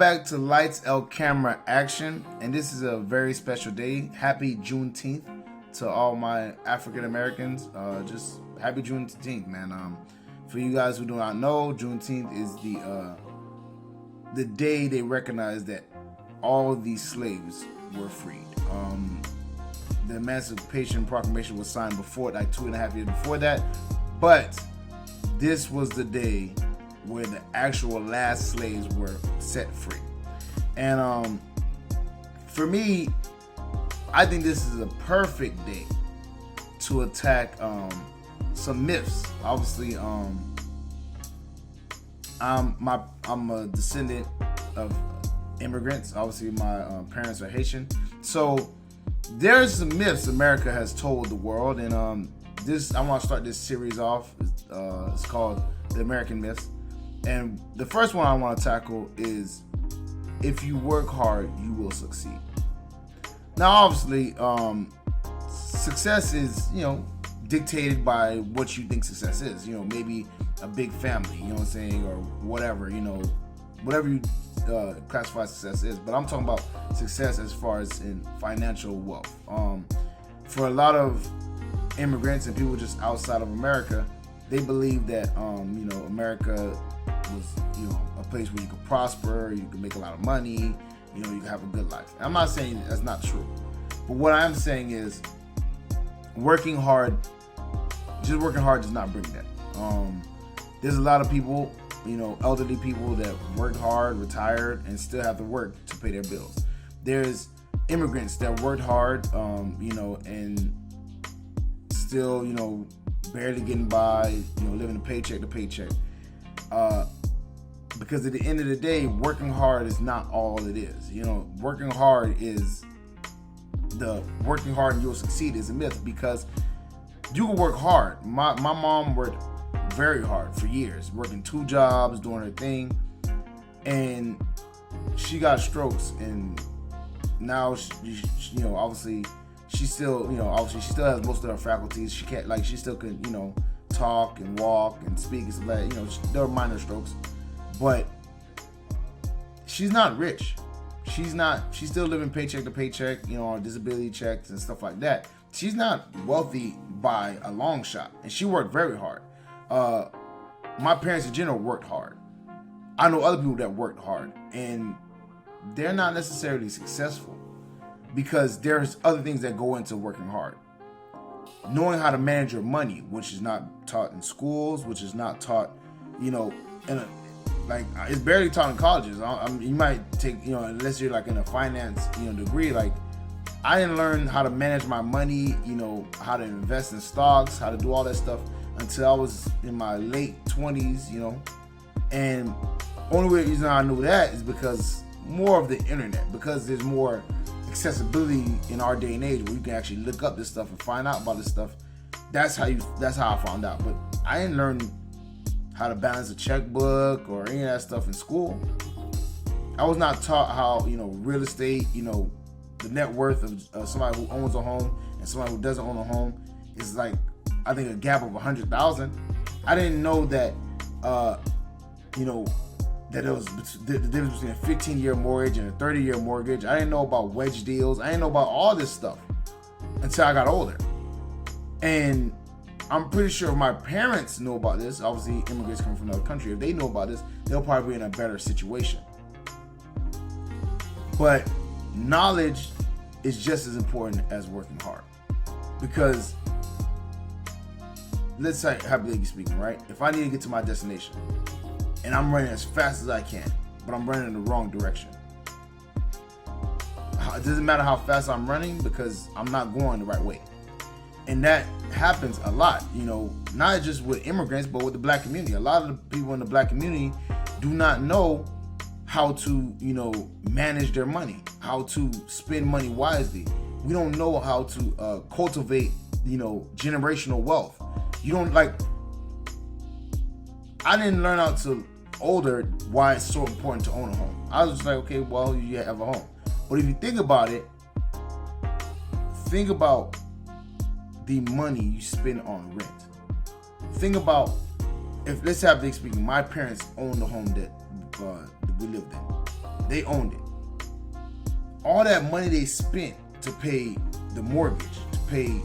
back to Lights L Camera Action, and this is a very special day. Happy Juneteenth to all my African Americans. Just happy Juneteenth, man. For you guys who do not know, Juneteenth is the day they recognize that all these slaves were freed. The Emancipation Proclamation was signed before, like 2.5 years before that, but this was the day where the actual last slaves were set free. And for me, I think this is a perfect day to attack some myths. Obviously, I'm a descendant of immigrants. Obviously, my parents are Haitian, so there's some myths America has told the world, and I want to start this series off. It's called The American Myths. And the first one I want to tackle is, if you work hard, you will succeed. Now, obviously, success is, dictated by what you think success is. Maybe a big family, you know what I'm saying, or whatever, whatever you classify success is. But I'm talking about success as far as in financial wealth. For a lot of immigrants and people just outside of America, they believe that, America was, a place where you could prosper, you could make a lot of money, you could have a good life. I'm not saying that's not true, but what I am saying is working hard does not bring that. There's a lot of people, elderly people that worked hard, retired, and still have to work to pay their bills. There's immigrants that worked hard, and still, barely getting by, living paycheck to paycheck. Because at the end of the day, working hard is not all it is. Working hard and you'll succeed is a myth, because you can work hard. My mom worked very hard for years, working 2 jobs, doing her thing, and she got strokes, and now obviously she still, obviously she still has most of her faculties. She can't, she still can, talk and walk and speak and stuff like that. There are minor strokes, but she's not rich. She's still living paycheck to paycheck, on disability checks and stuff like that. She's not wealthy by a long shot, and she worked very hard. My parents in general worked hard. I know other people that worked hard, and they're not necessarily successful, because there's other things that go into working hard. Knowing how to manage your money, which is not taught in schools, which is not taught, it's barely taught in colleges. You might take, unless you're in a finance, degree. I didn't learn how to manage my money, how to invest in stocks, how to do all that stuff until I was in my late 20s, and only reason I knew that is because more of the internet, because there's more accessibility in our day and age where you can actually look up this stuff and find out about this stuff. That's how I found out. But I didn't learn how to balance a checkbook or any of that stuff in school. I was not taught how, real estate, the net worth of somebody who owns a home and somebody who doesn't own a home is I think a gap of 100,000. I didn't know that, that it was the difference between a 15-year mortgage and a 30-year mortgage. I didn't know about wedge deals. I didn't know about all this stuff until I got older. And I'm pretty sure if my parents know about this, obviously immigrants coming from another country, if they know about this, they'll probably be in a better situation. But knowledge is just as important as working hard. Because, let's say, hypothetically speaking, right? If I need to get to my destination, and I'm running as fast as I can, but I'm running in the wrong direction, it doesn't matter how fast I'm running, because I'm not going the right way. And that happens a lot, not just with immigrants, but with the black community. A lot of the people in the black community do not know how to, manage their money, how to spend money wisely. We don't know how to cultivate, generational wealth. I didn't learn out till older why it's so important to own a home. I was just like, okay, well, you have a home. But if you think about it, think about the money you spend on rent. Think about, if let's have this speaking, my parents owned the home that we lived in. They owned it. All that money they spent to pay the mortgage, to pay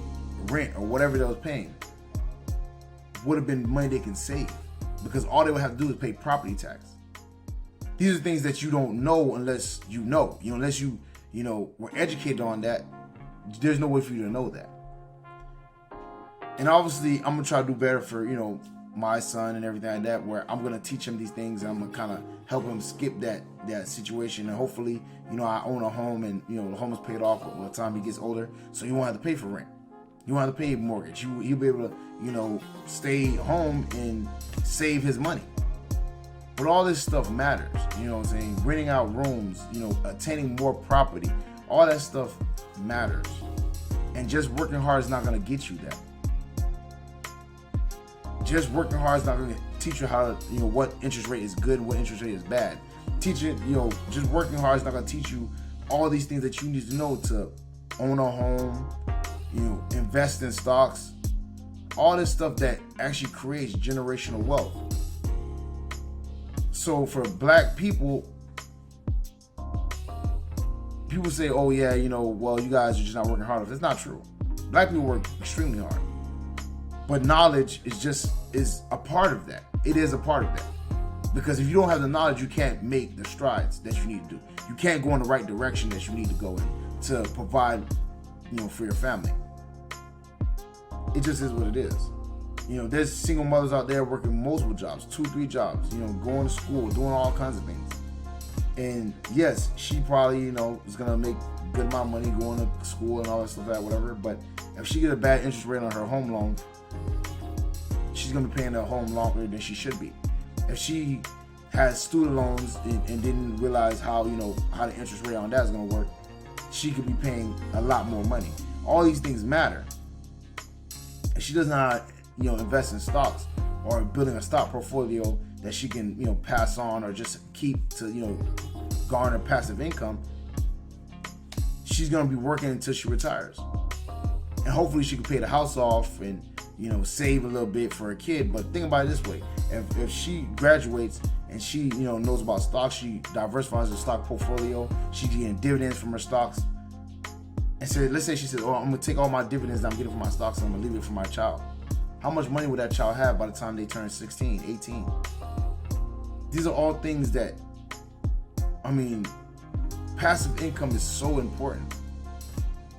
rent or whatever they was paying, would have been money they can save, because all they would have to do is pay property tax. These are things that you don't know unless you know. Unless you were educated on that, there's no way for you to know that. And obviously, I'm gonna try to do better for my son and everything like that, where I'm gonna teach him these things and I'm gonna kind of help him skip that situation, and hopefully, I own a home and the home is paid off by the time he gets older, so he won't have to pay for rent. You won't have to pay a mortgage. He'll be able to stay home and save his money. But all this stuff matters. You know what I'm saying? Renting out rooms, attaining more property, all that stuff matters. And just working hard is not gonna get you that. Just working hard is not going to teach you how to, what interest rate is good and what interest rate is bad. Just working hard is not going to teach you all these things that you need to know to own a home, invest in stocks, all this stuff that actually creates generational wealth. So for black people, people say, oh yeah, well, you guys are just not working hard enough. It's not true. Black people work extremely hard. But knowledge is a part of that. It is a part of that. Because if you don't have the knowledge, you can't make the strides that you need to do. You can't go in the right direction that you need to go in to provide, for your family. It just is what it is. There's single mothers out there working multiple jobs, 2-3 jobs, going to school, doing all kinds of things. And yes, she probably, is going to make a good amount of money going to school and all that stuff, whatever. But if she gets a bad interest rate on her home loan, she's going to be paying her home longer than she should be. If she has student loans and didn't realize how the interest rate on that is going to work, she could be paying a lot more money. All these things matter. If she doesn't know how to invest in stocks or building a stock portfolio that she can pass on or just keep to garner passive income, she's going to be working until she retires. And hopefully she can pay the house off and save a little bit for a kid. But think about it this way: if she graduates and she knows about stocks, she diversifies her stock portfolio, she's getting dividends from her stocks. And so let's say she says, "Oh, I'm gonna take all my dividends that I'm getting from my stocks and I'm gonna leave it for my child." How much money would that child have by the time they turn 16, 18? These are all things that, passive income is so important.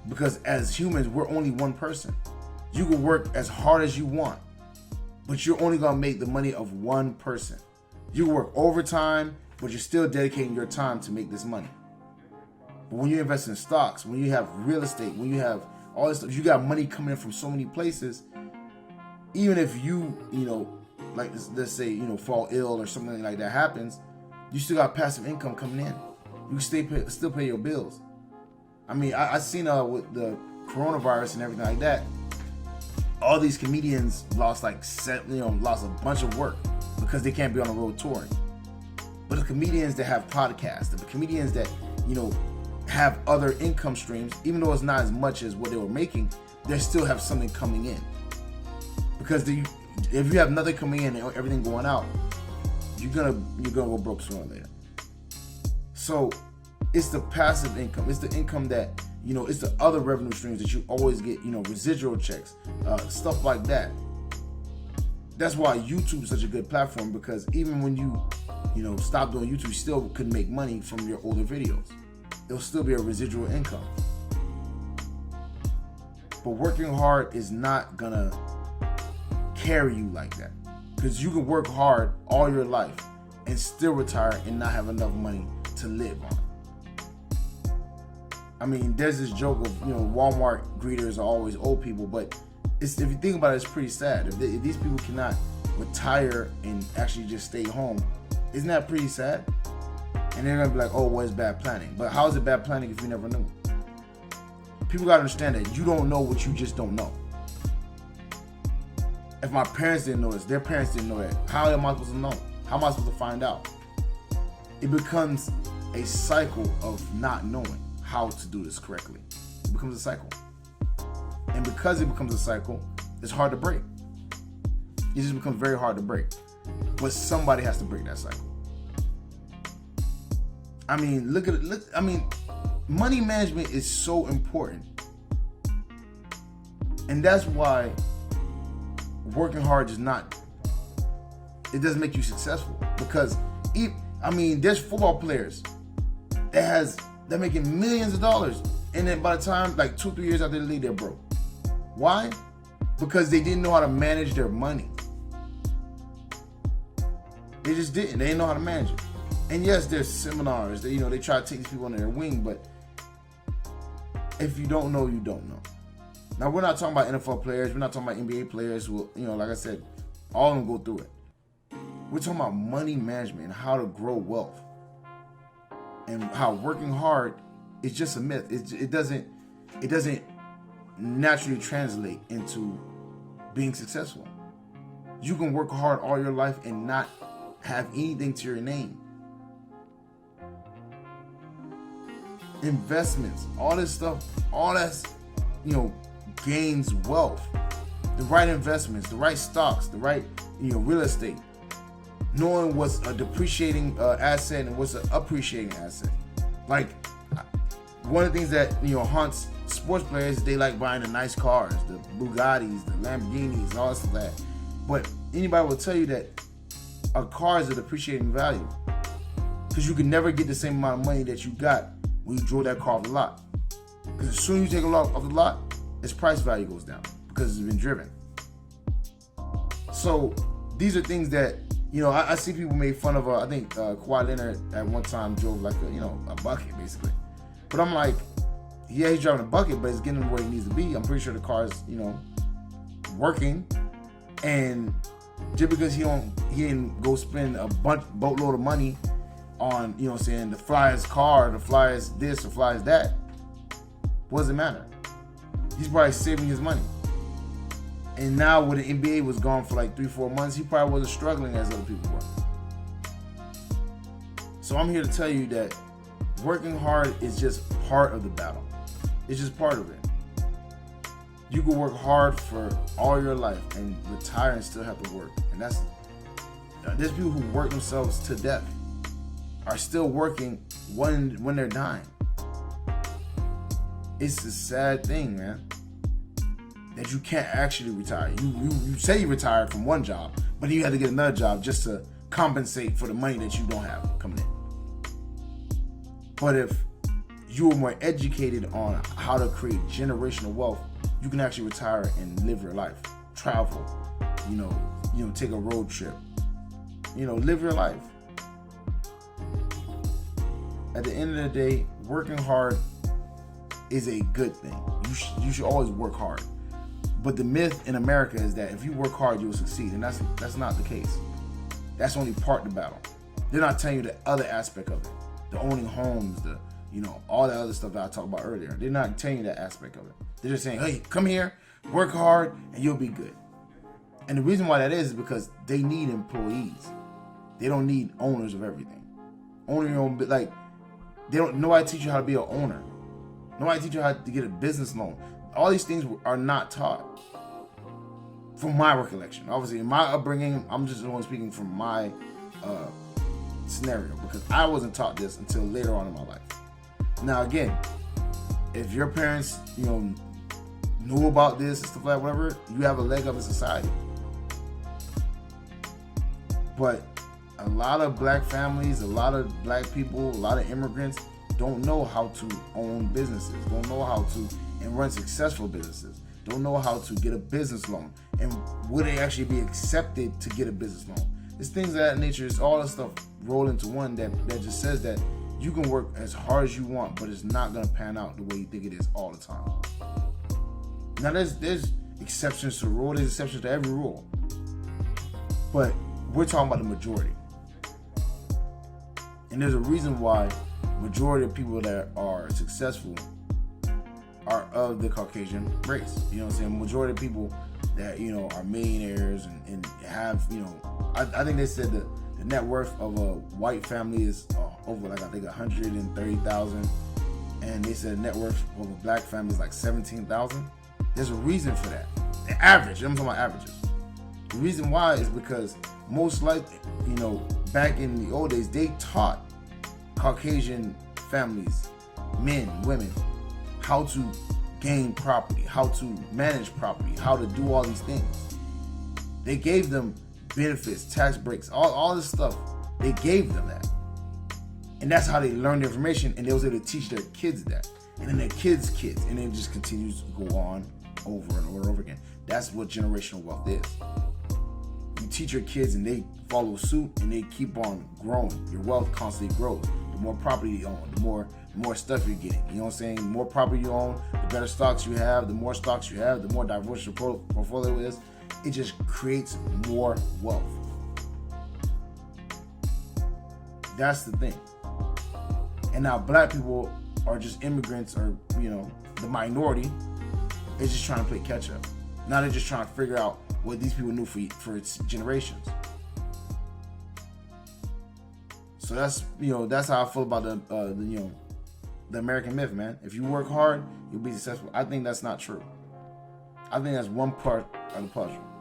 Because as humans, we're only one person. You can work as hard as you want, but you're only gonna make the money of one person. You can work overtime, but you're still dedicating your time to make this money. But when you invest in stocks, when you have real estate, when you have all this stuff, you got money coming in from so many places. Even if you, like let's say, fall ill or something like that happens, you still got passive income coming in. You can still pay your bills. I seen with the coronavirus and everything like that, all these comedians lost lost a bunch of work because they can't be on the road touring. But the comedians that have podcasts, the comedians that have other income streams, even though it's not as much as what they were making, they still have something coming in. Because if you have nothing coming in and everything going out, you're gonna go broke sooner or later. So it's the passive income. It's the income that, it's the other revenue streams that you always get, residual checks, stuff like that. That's why YouTube is such a good platform, because even when you stop doing YouTube, you still could make money from your older videos. It'll still be a residual income. But working hard is not gonna carry you like that, because you can work hard all your life and still retire and not have enough money to live on. There's this joke of Walmart greeters are always old people, but if you think about it, it's pretty sad. If these people cannot retire and actually just stay home, isn't that pretty sad? And they're gonna be like, oh, well, it's bad planning. But how is it bad planning if you never knew? People gotta understand that you don't know what you just don't know. If my parents didn't know this, their parents didn't know that, how am I supposed to know? How am I supposed to find out? It becomes a cycle of not knowing how to do this correctly. It becomes a cycle. And because it becomes a cycle, it's hard to break. It just becomes very hard to break. But somebody has to break that cycle. I mean, look at it. I mean, money management is so important. And that's why working hard is not, it doesn't make you successful. Because, there's football players they're making millions of dollars. And then by the time, like 2-3 years after they leave, they're broke. Why? Because they didn't know how to manage their money. They just didn't. They didn't know how to manage it. And yes, there's seminars. They try to take these people under their wing, but if you don't know, you don't know. Now, we're not talking about NFL players. We're not talking about NBA players who, like I said, all of them go through it. We're talking about money management and how to grow wealth. And how working hard is just a myth. It doesn't naturally translate into being successful. You can work hard all your life and not have anything to your name. Investments, all this stuff, all that's, gains wealth. The right investments, the right stocks, the right, real estate. Knowing what's a depreciating asset and what's an appreciating asset. Like, one of the things that, haunts sports players, they like buying the nice cars, the Bugattis, the Lamborghinis, and all this stuff like that. But anybody will tell you that a car is a depreciating value. Because you can never get the same amount of money that you got when you drove that car off the lot. Because as soon as you take a lot off the lot, its price value goes down because it's been driven. So these are things that, I see people made fun of. I think Kawhi Leonard at one time drove like a bucket basically. But I'm like, yeah, he's driving a bucket, but it's getting him where he needs to be. I'm pretty sure the car's, working. And just because he didn't go spend a boatload of money on, the flyest car, the flyest this, or flyest that, what does it matter? He's probably saving his money. And now when the NBA was gone for like 3-4 months, he probably wasn't struggling as other people were. So I'm here to tell you that working hard is just part of the battle. It's just part of it. You can work hard for all your life and retire and still have to work. And there's people who work themselves to death, are still working when they're dying. It's a sad thing, man, that you can't actually retire. You say you retired from one job, but you had to get another job just to compensate for the money that you don't have coming in. But if you were more educated on how to create generational wealth, you can actually retire and live your life, travel, take a road trip, live your life. At the end of the day, working hard is a good thing. You should always work hard. But the myth in America is that if you work hard, you'll succeed, and that's not the case. That's only part of the battle. They're not telling you the other aspect of it, the owning homes, the all that other stuff that I talked about earlier. They're not telling you that aspect of it. They're just saying, hey, come here, work hard, and you'll be good. And the reason why that is because they need employees. They don't need owners of everything. Owning your own, like, nobody teach you how to be an owner. Nobody teach you how to get a business loan. All these things are not taught, from my recollection. Obviously, in my upbringing, I'm just the one speaking from my scenario, because I wasn't taught this until later on in my life. Now, again, if your parents, knew about this and stuff like that, whatever, you have a leg up in society. But a lot of black families, a lot of black people, a lot of immigrants don't know how to own businesses, don't know how to and run successful businesses, don't know how to get a business loan, and would they actually be accepted to get a business loan. It's things of that nature. It's all the stuff rolled into one that just says that you can work as hard as you want, but it's not going to pan out the way you think it is all the time. Now, there's exceptions to the rule. There's exceptions to every rule. But we're talking about the majority. And there's a reason why majority of people that are successful are of the Caucasian race. You know what I'm saying? Majority of people that, are millionaires and have, I think they said the net worth of a white family is over, like, I think 130,000. And they said the net worth of a black family is like 17,000. There's a reason for that. The average, I'm talking about averages. The reason why is because most likely, back in the old days, they taught Caucasian families, men, women, how to gain property, how to manage property, how to do all these things. They gave them benefits, tax breaks, all this stuff. They gave them that. And that's how they learned the information, and they was able to teach their kids that. And then their kids' kids, and it just continues to go on over and over and over again. That's what generational wealth is. You teach your kids and they follow suit and they keep on growing. Your wealth constantly grows. The more property you own, the more stuff you're getting. You know what I'm saying? The more property you own, the better stocks you have, the more stocks you have, the more diverse your portfolio is. It just creates more wealth. That's the thing. And now black people are just immigrants, or the minority is just trying to play catch up. Now they're just trying to figure out what these people knew for its generations. So that's how I feel about the American myth, man. If you work hard, you'll be successful. I think that's not true. I think that's one part of the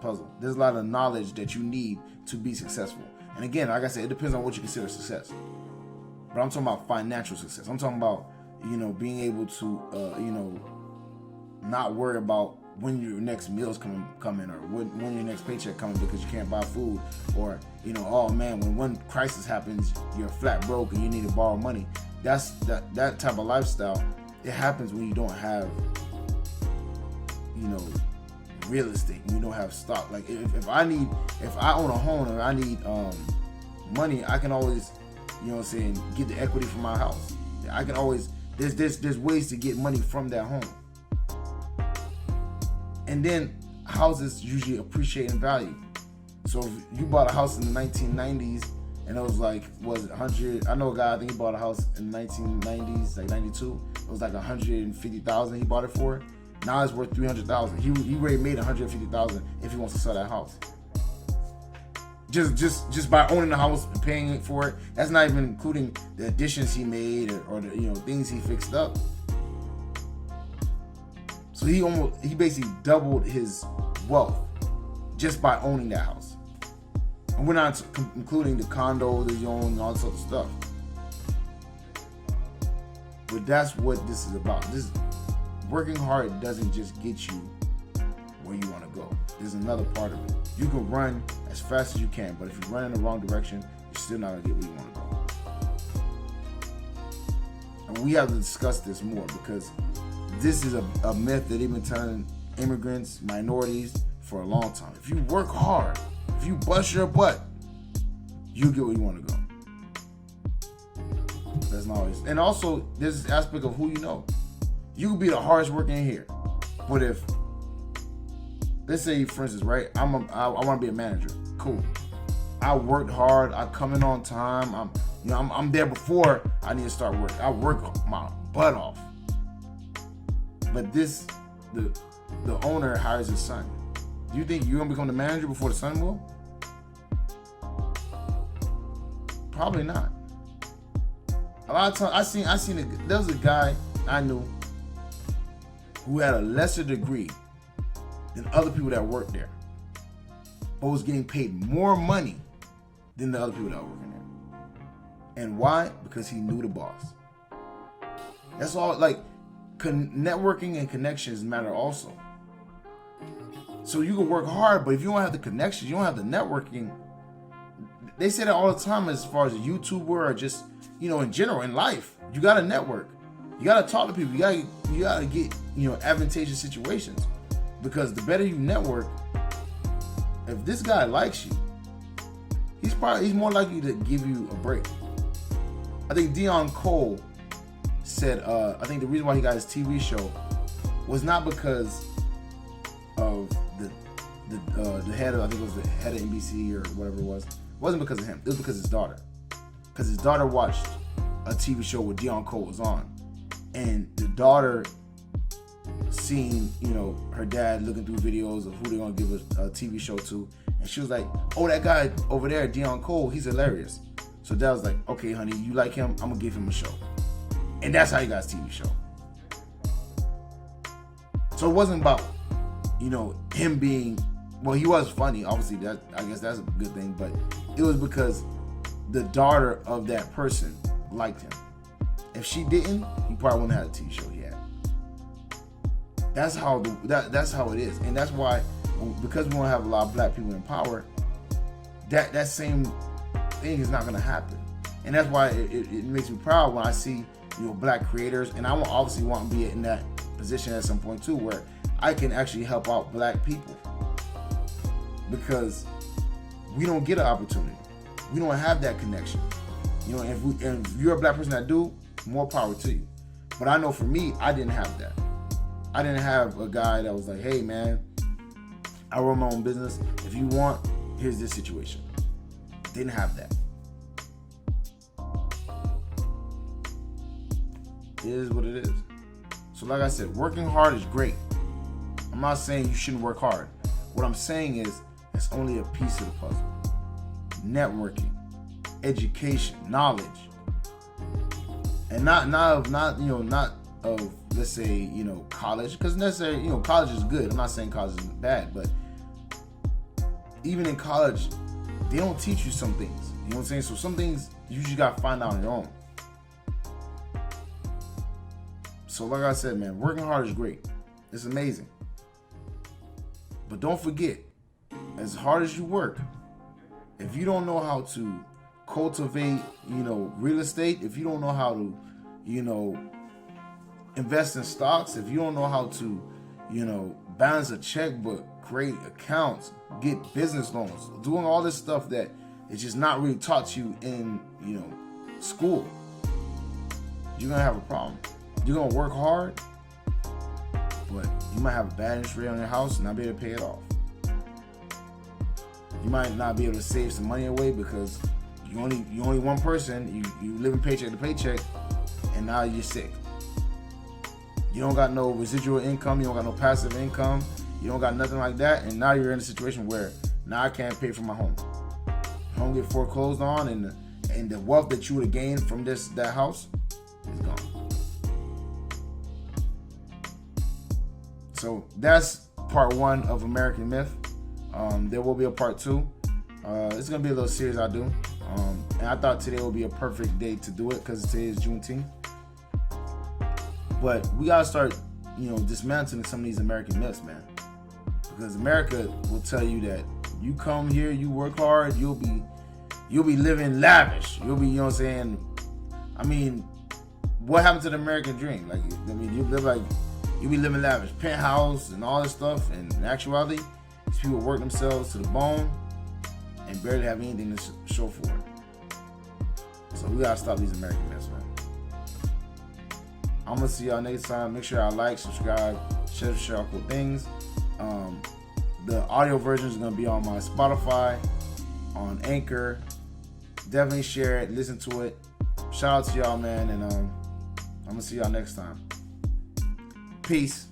puzzle. There's a lot of knowledge that you need to be successful. And again, like I said, it depends on what you consider success. But I'm talking about financial success. I'm talking about, being able to, not worry about when your next meal's coming, or when your next paycheck coming because you can't buy food, or, oh man, when one crisis happens, you're flat broke and you need to borrow money. That type of lifestyle, it happens when you don't have, real estate, when you don't have stock. Like if I own a home and I need money, I can always, get the equity from my house. I can always, there's ways to get money from that home. And then houses usually appreciate in value. So if you bought a house in the 1990s and it was like, was it 100? I know a guy, I think he bought a house in the 1990s, like 92. It was like 150,000 he bought it for. Now it's worth 300,000. He already made 150,000 if he wants to sell that house. Just by owning the house and paying for it. That's not even including the additions he made or the things he fixed up. So he basically doubled his wealth just by owning that house. And we're not including the condo that you own and all this other stuff. But that's what this is about. Working hard doesn't just get you where you want to go. There's another part of it. You can run as fast as you can, but if you run in the wrong direction, you're still not going to get where you want to go. And we have to discuss this more, because this is a myth that they've been telling immigrants, minorities for a long time. If you work hard, if you bust your butt, you get where you want to go. That's not always. And also, there's this aspect of who you know. You could be the hardest working here, but if, let's say, for instance, right, I want to be a manager. Cool. I worked hard. I come in on time. I'm there before I need to start work. I work my butt off. But the owner hires his son. Do you think you're gonna become the manager before the son will? Probably not. A lot of times there was a guy I knew who had a lesser degree than other people that worked there, but was getting paid more money than the other people that were working there. And why? Because he knew the boss. That's all. Like, networking and connections matter also. So you can work hard, but if you don't have the connections, you don't have the networking. They say that all the time as far as a YouTuber or just, in general, in life. You gotta network. You gotta talk to people. You gotta get, advantageous situations. Because the better you network, if this guy likes you, he's more likely to give you a break. I think Dion Cole said, I think the reason why he got his TV show was not because of the head of, I think it was the head of NBC or whatever it was. It wasn't because of him. It was because of his daughter. Because his daughter watched a TV show where Dion Cole was on. And the daughter seen, her dad looking through videos of who they're going to give a TV show to. And she was like, oh, that guy over there, Dion Cole, he's hilarious. So dad was like, okay, honey, you like him? I'm going to give him a show. And that's how he got his TV show. So it wasn't about, him being, well, he was funny. Obviously, I guess that's a good thing. But it was because the daughter of that person liked him. If she didn't, he probably wouldn't have had a TV show he had. That's how that's how it is, and that's why, because we don't have a lot of black people in power, that same thing is not going to happen. And that's why it makes me proud when I see, you know, black creators, and I obviously want to be in that position at some point too, where I can actually help out black people, because we don't get an opportunity. We don't have that connection. You know, if you're a black person that do, more power to you. But I know for me, I didn't have that. I didn't have a guy that was like, hey man, I run my own business. If you want, here's this situation. Didn't have that. It is what it is. So like I said, working hard is great. I'm not saying you shouldn't work hard. What I'm saying is, it's only a piece of the puzzle. Networking, education, knowledge, and not of, let's say, you know, college, because necessarily, you know, college is good. I'm not saying college is bad, but even in college, they don't teach you some things. You know what I'm saying? So some things you just gotta find out on your own. So like I said, man, working hard is great. It's amazing. But don't forget, as hard as you work, if you don't know how to cultivate, you know, real estate, if you don't know how to, you know, invest in stocks, if you don't know how to, you know, balance a checkbook, create accounts, get business loans, doing all this stuff that is just not really taught you in, you know, school, you're gonna have a problem. You're gonna work hard, but you might have a bad interest rate on your house and not be able to pay it off. You might not be able to save some money away because you only one person. You living paycheck to paycheck, and now you're sick. You don't got no residual income. You don't got no passive income. You don't got nothing like that, and now you're in a situation where now I can't pay for my home. Home get foreclosed on, and the wealth that you would have gained from that house is gone. So that's part 1 of American Myth. There will be a part 2. It's gonna be a little series I do, and I thought today would be a perfect day to do it because today is Juneteenth. But we gotta start, you know, dismantling some of these American myths, man. Because America will tell you that you come here, you work hard, you'll be living lavish. You'll be, you know what I'm saying? I mean, what happened to the American dream? Like, I mean, you be living lavish, penthouse and all this stuff, and in actuality, these people work themselves to the bone and barely have anything to show for it. So we gotta stop these American myths, man. I'm gonna see y'all next time. Make sure y'all like, subscribe, share cool things. The audio version is gonna be on my Spotify, on Anchor. Definitely share it, listen to it. Shout out to y'all, man, and I'm gonna see y'all next time. Peace.